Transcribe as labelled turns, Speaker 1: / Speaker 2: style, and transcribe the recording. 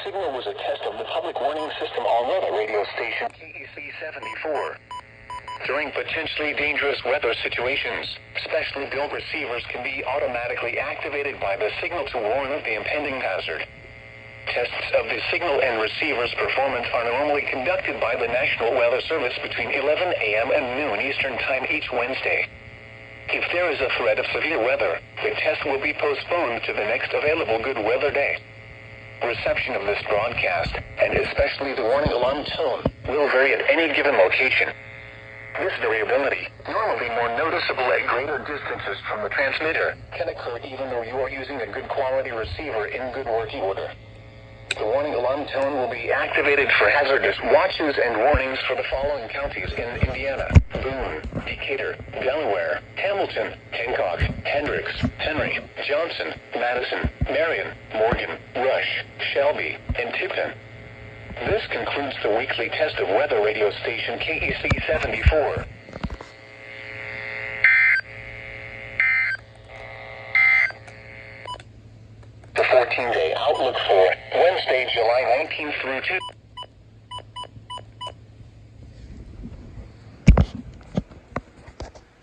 Speaker 1: signal was a test of the public warning system on weather radio station KEC 74. During potentially dangerous weather situations, specially built receivers can be automatically activated by the signal to warn of the impending hazard. Tests of the signal and receiver's performance are normally conducted by the National Weather Service between 11 a.m. and noon Eastern Time each Wednesday. If there is a threat of severe weather, the test will be postponed to the next available good weather day. Reception of this broadcast, and especially the warning alarm tone, will vary at any given location. This variability, normally more noticeable at greater distances from the transmitter, can occur even though you are using a good quality receiver in good working order. The warning alarm tone will be activated for hazardous watches and warnings for the following counties in Indiana: Boone, Decatur, Delaware, Hamilton, Hancock, Hendricks, Henry, Johnson, Madison, Marion, Morgan, Rush, Shelby, and Tipton. This concludes the weekly test of weather radio station KEC 74. The 14-day outlook for Wednesday, July 19th through 2.